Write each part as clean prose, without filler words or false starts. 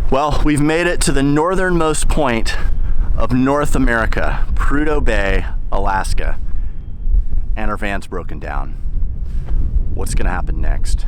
Well, we've made it to the northernmost point of North America, Prudhoe Bay, Alaska, and our van's broken down. What's gonna happen next?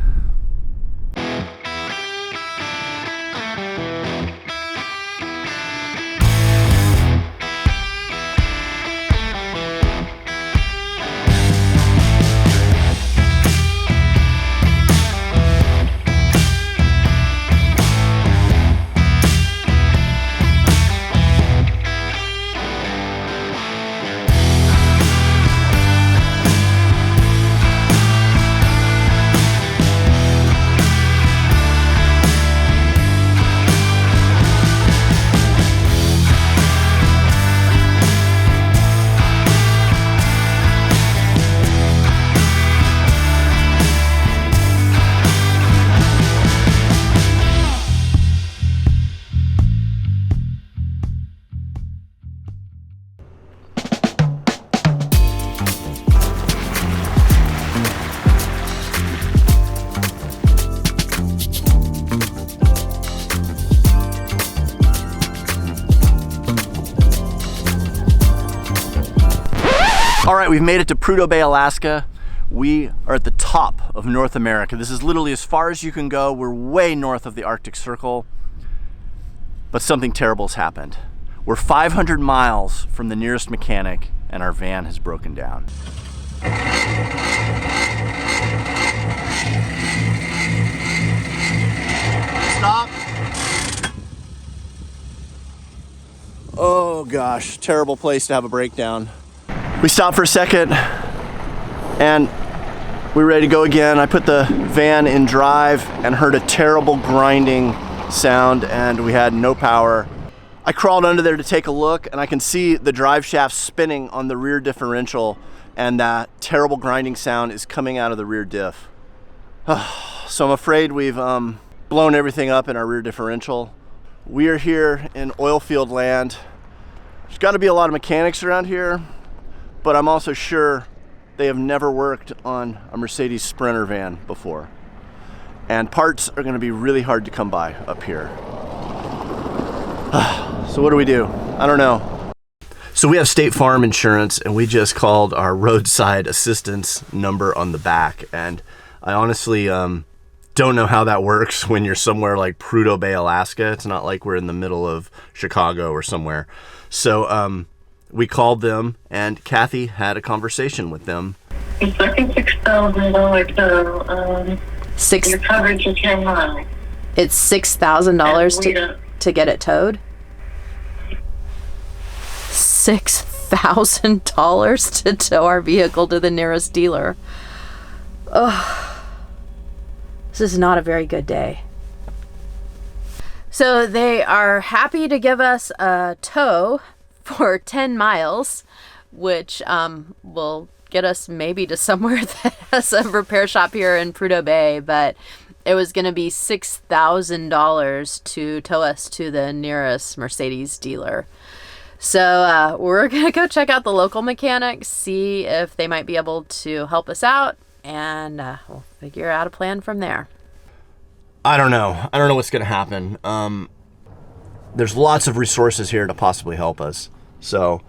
All right, we've made it to Prudhoe Bay, Alaska. We are at the top of North America. This is literally as far as you can go. We're way north of the Arctic Circle, but something terrible has happened. We're 500 miles from the nearest mechanic and our van has broken down. Stop. Oh gosh, terrible place to have a breakdown. We stopped for a second and we're ready to go again. I put the van in drive and heard a terrible grinding sound and we had no power. I crawled under there to take a look and I can see the drive shaft spinning on the rear differential and that terrible grinding sound is coming out of the rear diff. So I'm afraid we've blown everything up in our rear differential. We are here in oil field land. There's got to be a lot of mechanics around here, but I'm also sure they have never worked on a Mercedes Sprinter van before. And parts are gonna be really hard to come by up here. So what do we do? I don't know. So we have State Farm insurance and we just called our roadside assistance number on the back. And I honestly don't know how that works when you're somewhere like Prudhoe Bay, Alaska. It's not like we're in the middle of Chicago or somewhere. So we called them, and Kathy had a conversation with them. It's like a $6,000 tow. Your coverage is 10 miles. It's $6,000 to get it towed? $6,000 to tow our vehicle to the nearest dealer. Oh, this is not a very good day. So they are happy to give us a tow for 10 miles, which will get us maybe to somewhere that has a repair shop here in Prudhoe Bay, but it was going to be $6,000 to tow us to the nearest Mercedes dealer. So we're going to go check out the local mechanics, see if they might be able to help us out, and we'll figure out a plan from there. I don't know what's going to happen. There's lots of resources here to possibly help us. So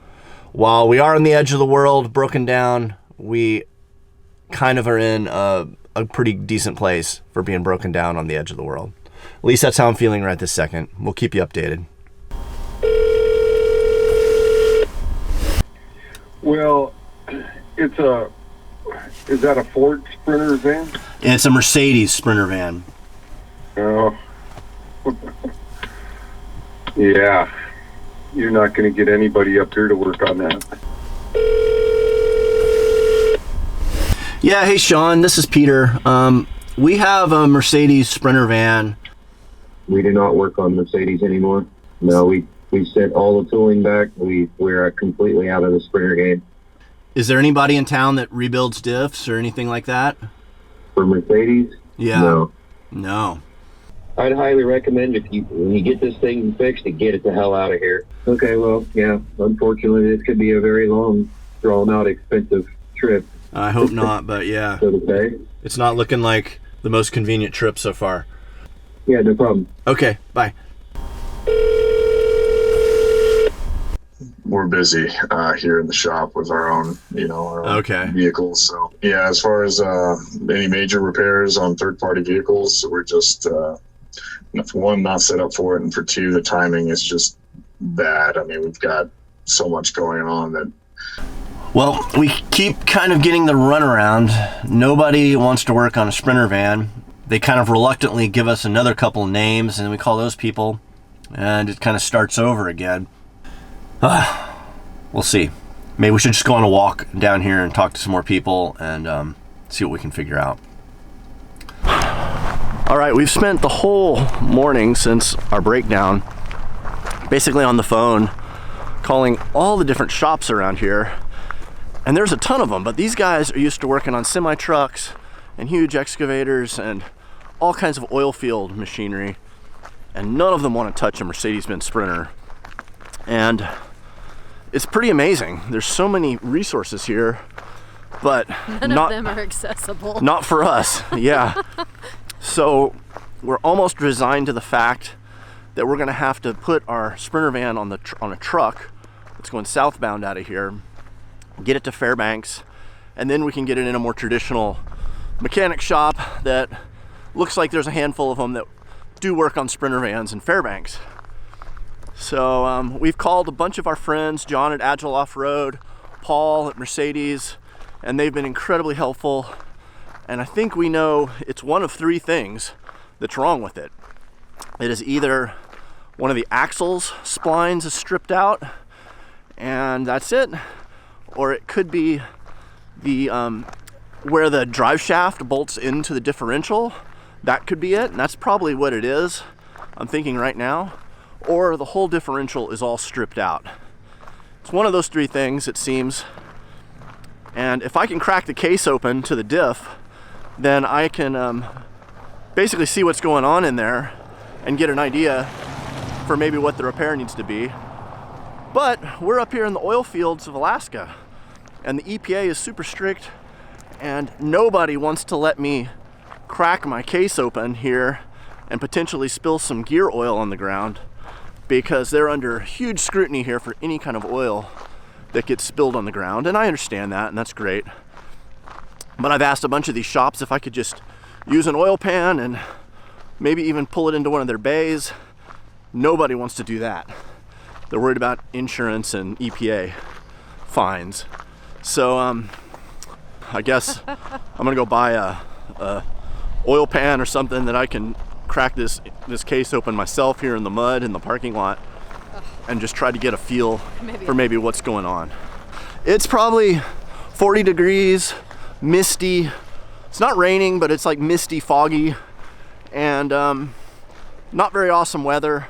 while we are on the edge of the world, broken down, we kind of are in a pretty decent place for being broken down on the edge of the world. At least that's how I'm feeling right this second. We'll keep you updated. Well, is that a Ford Sprinter van? It's a Mercedes Sprinter van. Oh. Yeah. You're not going to get anybody up here to work on that. Yeah, hey Sean, this is Peter. We have a Mercedes Sprinter van. We do not work on Mercedes anymore. No, we sent all the tooling back. We're completely out of the Sprinter game. Is there anybody in town that rebuilds diffs or anything like that? For Mercedes? Yeah. No. I'd highly recommend when you get this thing fixed, to get it the hell out of here. Okay, well, yeah. Unfortunately, this could be a very long, drawn-out, expensive trip. I hope not, but yeah. So to say. It's not looking like the most convenient trip so far. Yeah, no problem. Okay, bye. we're busy here in the shop with our own, our own vehicles. So yeah, as far as any major repairs on third-party vehicles, we're just for one, not set up for it, and for two, the timing is just bad. I mean, we've got so much going on that. Well, we keep kind of getting the runaround. Nobody wants to work on a Sprinter van. They kind of reluctantly give us another couple names, and we call those people, and it kind of starts over again. We'll see. Maybe we should just go on a walk down here and talk to some more people and see what we can figure out. All right, we've spent the whole morning since our breakdown basically on the phone, calling all the different shops around here. And there's a ton of them, but these guys are used to working on semi-trucks and huge excavators and all kinds of oil field machinery, and none of them want to touch a Mercedes-Benz Sprinter. And it's pretty amazing. There's so many resources here, but none of them are accessible. Not for us, yeah. So we're almost resigned to the fact that we're gonna have to put our Sprinter van on a truck that's going southbound out of here, get it to Fairbanks, and then we can get it in a more traditional mechanic shop that looks like there's a handful of them that do work on Sprinter vans in Fairbanks. So we've called a bunch of our friends, John at Agile Offroad, Paul at Mercedes, and they've been incredibly helpful. And I think we know it's one of three things that's wrong with it. It is either one of the axles splines is stripped out, and that's it, or it could be the where the drive shaft bolts into the differential. That could be it, and that's probably what it is, I'm thinking right now. Or the whole differential is all stripped out. It's one of those three things, it seems. And if I can crack the case open to the diff, then I can basically see what's going on in there and get an idea for maybe what the repair needs to be. But we're up here in the oil fields of Alaska, and the EPA is super strict, and nobody wants to let me crack my case open here and potentially spill some gear oil on the ground, because they're under huge scrutiny here for any kind of oil that gets spilled on the ground. And I understand that, and that's great. But I've asked a bunch of these shops if I could just use an oil pan and maybe even pull it into one of their bays. Nobody wants to do that. They're worried about insurance and EPA fines. So I guess I'm gonna go buy a oil pan or something that I can crack this case open myself here in the mud in the parking lot and just try to get a feel for maybe what's going on. It's probably 40 degrees, misty. It's not raining, but it's like misty, foggy, and not very awesome weather.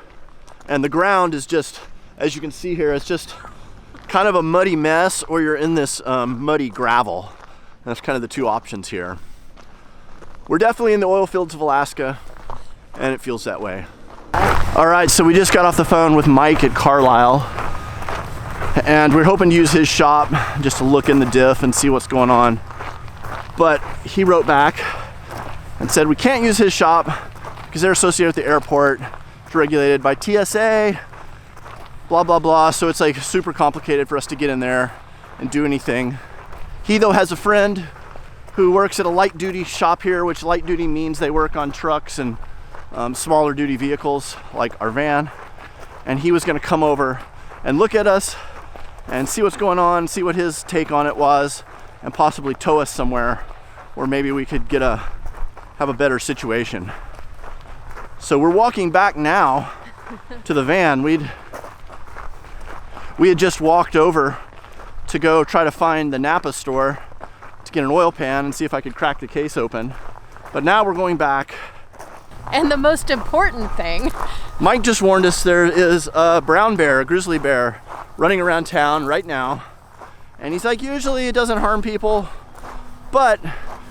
And the ground is just, as you can see here, it's just kind of a muddy mess, or you're in this muddy gravel. That's kind of the two options here. We're definitely in the oil fields of Alaska, and it feels that way. All right, so we just got off the phone with Mike at Carlisle, and we're hoping to use his shop just to look in the diff and see what's going on. But he wrote back and said we can't use his shop because they're associated with the airport. It's regulated by TSA, blah, blah, blah. So it's like super complicated for us to get in there and do anything. He, though, has a friend who works at a light duty shop here, which light duty means they work on trucks and smaller duty vehicles like our van. And he was gonna come over and look at us and see what's going on, see what his take on it was, and possibly tow us somewhere where maybe we could have a better situation. So we're walking back now to the van. We had just walked over to go try to find the Napa store to get an oil pan and see if I could crack the case open. But now we're going back. And the most important thing, Mike just warned us there is a brown bear, a grizzly bear, running around town right now. And he's like, usually it doesn't harm people, but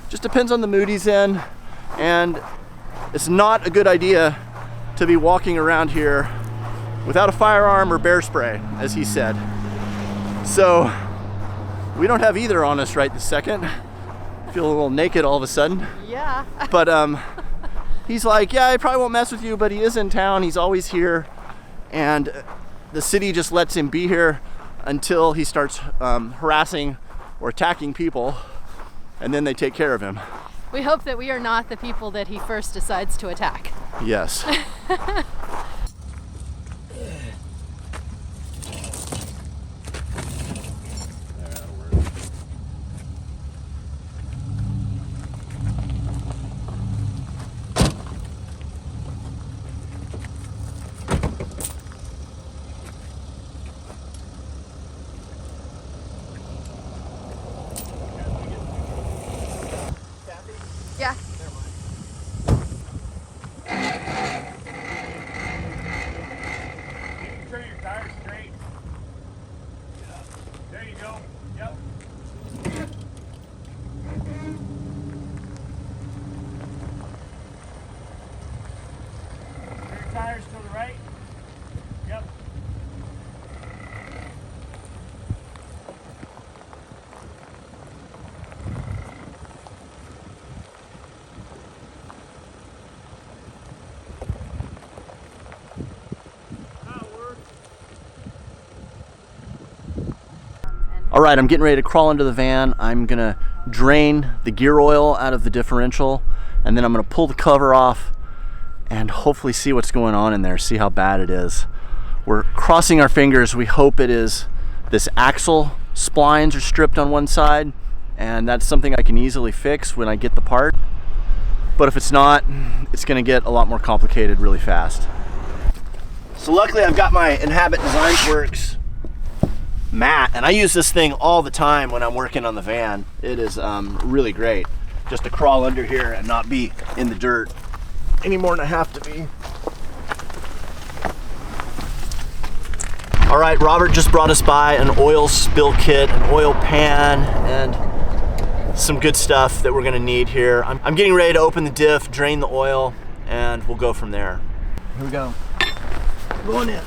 just depends on the mood he's in. And it's not a good idea to be walking around here without a firearm or bear spray, as he said. So we don't have either on us right this second. I feel a little naked all of a sudden. Yeah. But he's like, yeah, I probably won't mess with you, but he is in town. He's always here. And the city just lets him be here. until he starts harassing or attacking people, and then they take care of him. We hope that we are not the people that he first decides to attack. Yes. Yeah. Turn your tires straight. There you go. Yep. Turn your tires to the right. Yep. All right, I'm getting ready to crawl into the van. I'm gonna drain the gear oil out of the differential, and then I'm gonna pull the cover off and hopefully see what's going on in there, see how bad it is. We're crossing our fingers. We hope it is this axle splines are stripped on one side, and that's something I can easily fix when I get the part. But if it's not, it's gonna get a lot more complicated really fast. So luckily I've got my Inhabit DesignsWorks mat, and I use this thing all the time when I'm working on the van. It is really great just to crawl under here and not be in the dirt any more than I have to be. All right, Robert just brought us by an oil spill kit, an oil pan, and some good stuff that we're gonna need here. I'm getting ready to open the diff, drain the oil, and we'll go from there. Here we go. Going in.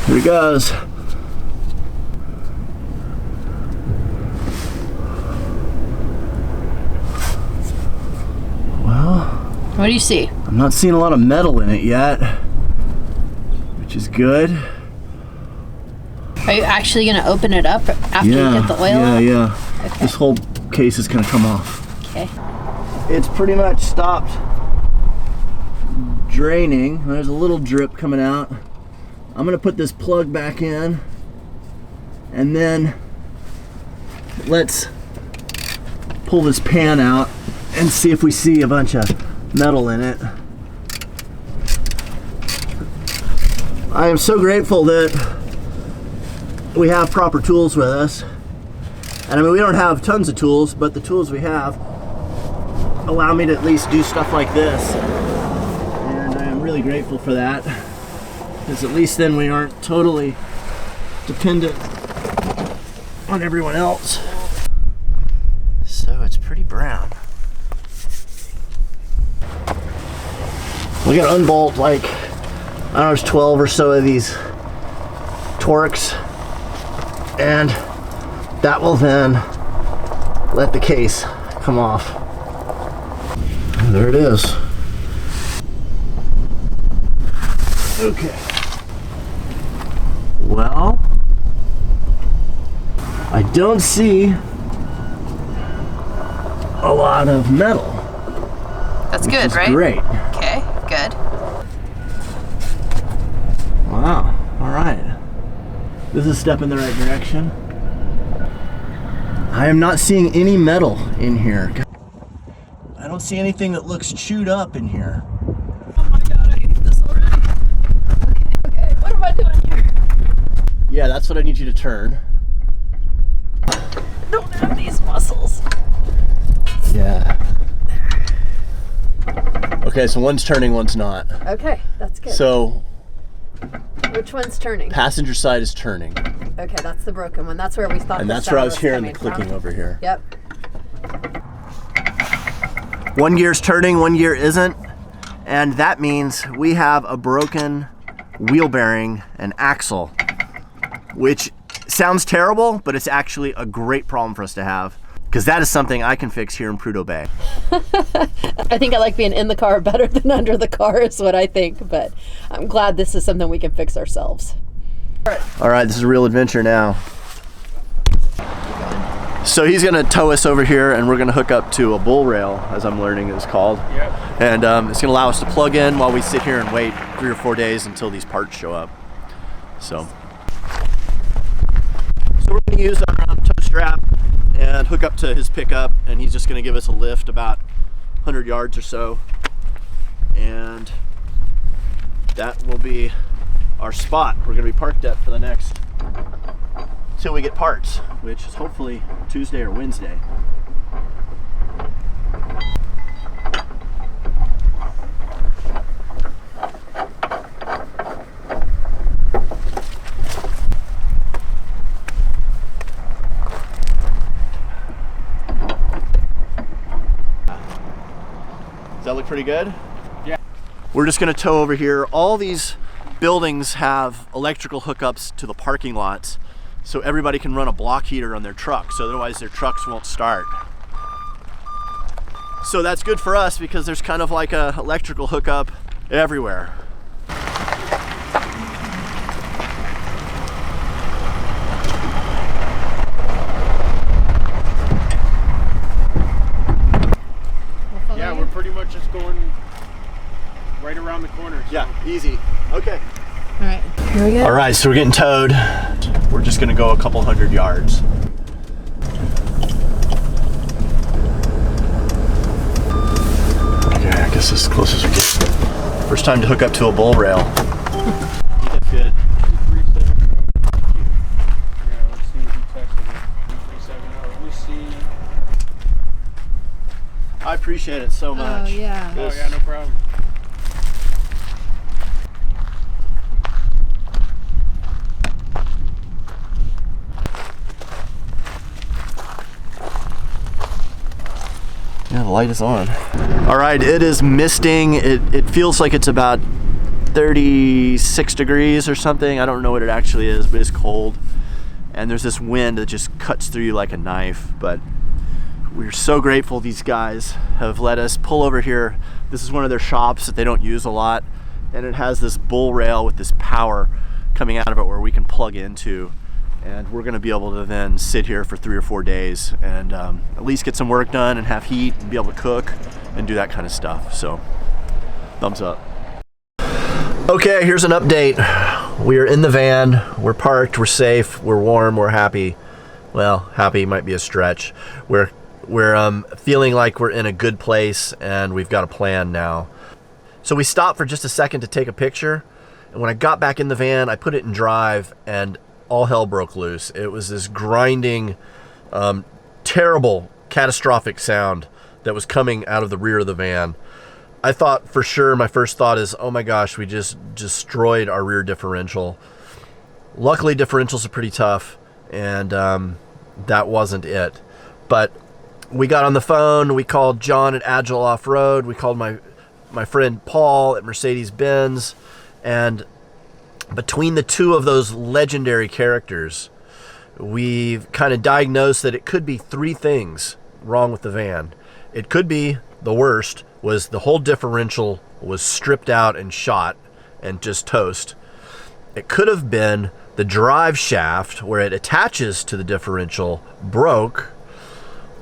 Here he goes. Well, What do you see? I'm not seeing a lot of metal in it yet, which is good. Are you actually going to open it up after you get the oil? Yeah. Okay. This whole case is going to come off. Okay. It's pretty much stopped draining. There's a little drip coming out. I'm gonna put this plug back in, and then let's pull this pan out and see if we see a bunch of metal in it. I am so grateful that we have proper tools with us. And I mean, we don't have tons of tools, but the tools we have allow me to at least do stuff like this. And I am really grateful for that, because at least then we aren't totally dependent on everyone else. So it's pretty brown. We gotta unbolt like, I don't know, there's 12 or so of these Torx, and that will then let the case come off. And there it is. Okay. Well, I don't see a lot of metal. That's good, right? Great. Okay, good. Wow. All right. This is a step in the right direction. I am not seeing any metal in here. I don't see anything that looks chewed up in here. Oh my god, I hate this already. Okay, what am I doing here? Yeah, that's what I need you to turn. I don't have these muscles. Yeah. Okay, so one's turning, one's not. Okay, that's good. So, which one's turning? passenger side is turning. Okay, that's the broken one. That's where we thought And the that's where I sound was hearing the coming clicking from. over here. Yep. One gear's turning, one gear isn't. And that means we have a broken wheel bearing and axle, which sounds terrible, but it's actually a great problem for us to have. because that is something I can fix here in Prudhoe Bay. I think I like being in the car better than under the car is what I think, but I'm glad this is something we can fix ourselves. All right, this is a real adventure now. So he's gonna tow us over here and we're gonna hook up to a bull rail, as I'm learning it's called. Yep. And it's gonna allow us to plug in while we sit here and wait 3 or 4 days until these parts show up. So we're gonna use our tow strap and hook up to his pickup, and he's just gonna give us a lift about 100 yards or so. And that will be our spot we're gonna be parked at for the next, till we get parts, which is hopefully Tuesday or Wednesday. Does that look pretty good? Yeah. We're just gonna tow over here. All these buildings have electrical hookups to the parking lots, so everybody can run a block heater on their truck, so otherwise their trucks won't start. So that's good for us because there's kind of like a electrical hookup everywhere. Yeah, we're pretty much just going right around the corner. So. Yeah, easy. Okay. All right, here we go. All right, so we're getting towed. We're just gonna go a couple 100 yards. Okay, I guess this is as close as we get. First time to hook up to a bull rail. That's good. 370. Yeah, let's see what he texted me. 370. Let me see. I appreciate it so much. Oh, yeah. Oh, yeah, no problem. Yeah, the light is on. All right, it is misting. It feels like it's about 36 degrees or something. I don't know what it actually is, but it's cold. And there's this wind that just cuts through you like a knife. But we're so grateful these guys have let us pull over here. This is one of their shops that they don't use a lot. And it has this bull rail with this power coming out of it where we can plug into. And we're gonna be able to then sit here for 3 or 4 days and at least get some work done and have heat and be able to cook and do that kind of stuff. So, thumbs up. Okay, here's an update. We are in the van, we're parked, we're safe, we're warm, we're happy. Well, happy might be a stretch. We're feeling like we're in a good place and we've got a plan now. So we stopped for just a second to take a picture, and when I got back in the van, I put it in drive and all hell broke loose. It was this grinding, terrible, catastrophic sound that was coming out of the rear of the van. I thought for sure, my first thought is, oh my gosh, we just destroyed our rear differential. Luckily, differentials are pretty tough, and that wasn't it. But we got on the phone, we called John at Agile Offroad, we called my friend Paul at Mercedes-Benz, and between the two of those legendary characters, we've kind of diagnosed that it could be 3 things wrong with the van. It could be, the worst, was the whole differential was stripped out and shot and just toast. It could have been the drive shaft where it attaches to the differential broke,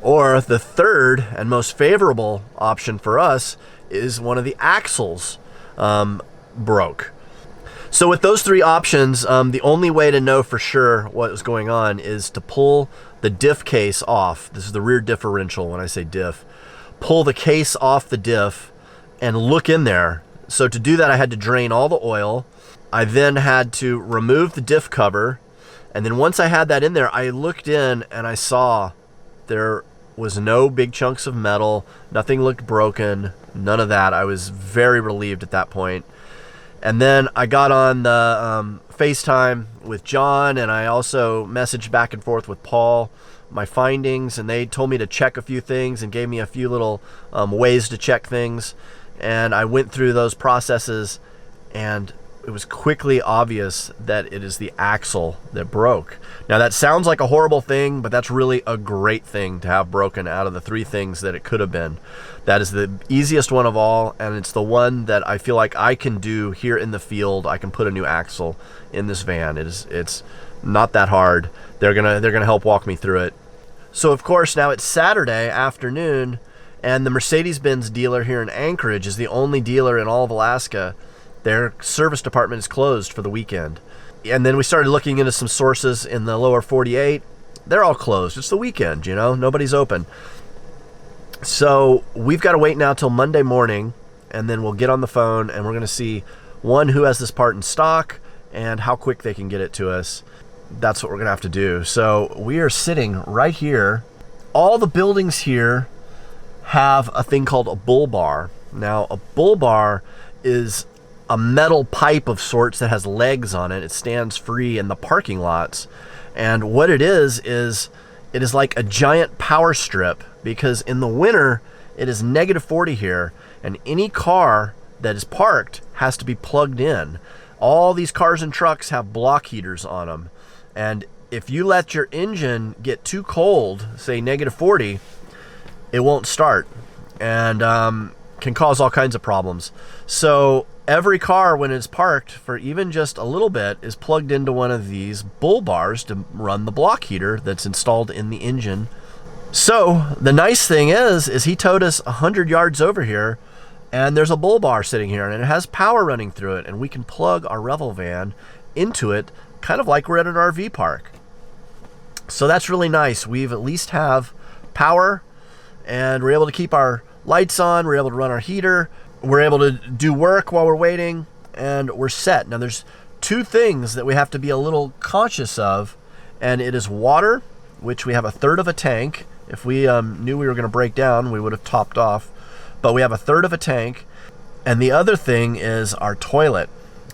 or the third and most favorable option for us is one of the axles broke. So with those 3 options, the only way to know for sure what was going on is to pull the diff case off. This is the rear differential when I say diff. Pull the case off the diff and look in there. So to do that, I had to drain all the oil. I then had to remove the diff cover. And then once I had that in there, I looked in and I saw there was no big chunks of metal. Nothing looked broken. None of that. I was very relieved at that point. And then I got on the FaceTime with John, and I also messaged back and forth with Paul my findings, and they told me to check a few things and gave me a few little ways to check things. And I went through those processes, and it was quickly obvious that it is the axle that broke. Now that sounds like a horrible thing, but that's really a great thing to have broken out of the 3 things that it could have been. That is the easiest one of all, and it's the one that I feel like I can do here in the field. I can put a new axle in this van. It's not that hard. They're gonna help walk me through it. So of course now it's Saturday afternoon, and the Mercedes-Benz dealer here in Anchorage is the only dealer in all of Alaska. Their service department is closed for the weekend. And then we started looking into some sources in the lower 48. They're all closed. It's the weekend, you know, nobody's open. So we've got to wait now till Monday morning, and then we'll get on the phone and we're going to see, one, who has this part in stock and how quick they can get it to us. That's what we're going to have to do. So we are sitting right here. All the buildings here have a thing called a bull bar. Now, a bull bar is a metal pipe of sorts that has legs on it. It stands free in the parking lots. And what it is it is like a giant power strip, because in the winter it is -40 here, and any car that is parked has to be plugged in. All these cars and trucks have block heaters on them, and if you let your engine get too cold, say -40, it won't start, and can cause all kinds of problems. So every car, when it's parked for even just a little bit, is plugged into one of these bull bars to run the block heater that's installed in the engine. So the nice thing is he towed us 100 yards over here, and there's a bull bar sitting here, and it has power running through it, and we can plug our Revel van into it, kind of like we're at an RV park. So that's really nice. We've at least have power, and we're able to keep our lights on, we're able to run our heater, we're able to do work while we're waiting, and we're set. Now there's 2 things that we have to be a little conscious of, and it is water, which we have 1/3 of a tank. If we knew we were going to break down, we would have topped off, but we have 1/3 of a tank. And the other thing is our toilet.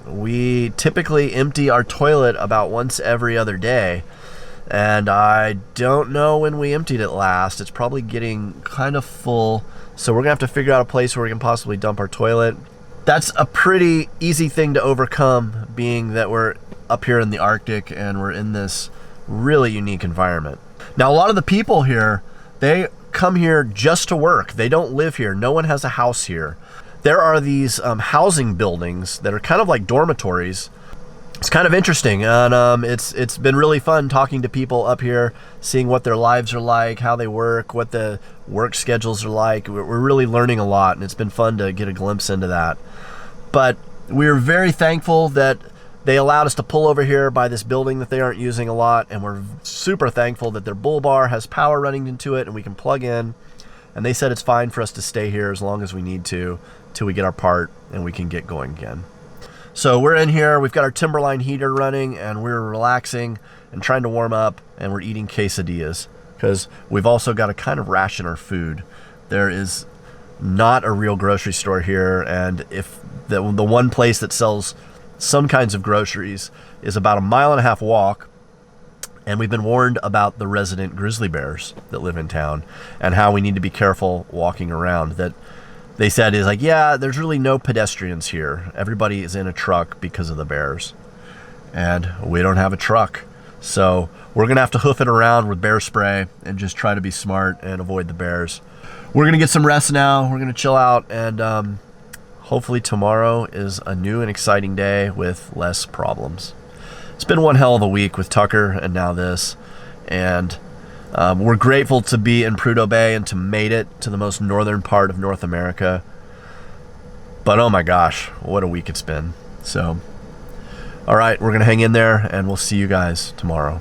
We typically empty our toilet about once every other day, and I don't know when we emptied it last. It's probably getting kind of full, so we're gonna have to figure out a place where we can possibly dump our toilet. That's a pretty easy thing to overcome, being that we're up here in the Arctic and we're in this really unique environment. Now, a lot of the people here, they come here just to work. They don't live here. No one has a house here. There are these housing buildings that are kind of like dormitories. It's kind of interesting, and it's been really fun talking to people up here, seeing what their lives are like, how they work, what the work schedules are like. We're really learning a lot, and it's been fun to get a glimpse into that. But we're very thankful that they allowed us to pull over here by this building that they aren't using a lot, and we're super thankful that their bull bar has power running into it and we can plug in. And they said it's fine for us to stay here as long as we need to, till we get our part and we can get going again. So we're in here, we've got our Timberline heater running, and we're relaxing and trying to warm up, and we're eating quesadillas, because we've also got to kind of ration our food. There is not a real grocery store here, and if the one place that sells some kinds of groceries is about 1.5 mile walk, and we've been warned about the resident grizzly bears that live in town and how we need to be careful walking around. That they said is like, yeah, there's really no pedestrians here. Everybody is in a truck because of the bears. And we don't have a truck. So we're going to have to hoof it around with bear spray and just try to be smart and avoid the bears. We're going to get some rest now. We're going to chill out, and hopefully tomorrow is a new and exciting day with less problems. It's been one hell of a week with Tucker and now this. And we're grateful to be in Prudhoe Bay and to made it to the most northern part of North America. But oh my gosh, what a week it's been. So, all right, we're going to hang in there, and we'll see you guys tomorrow.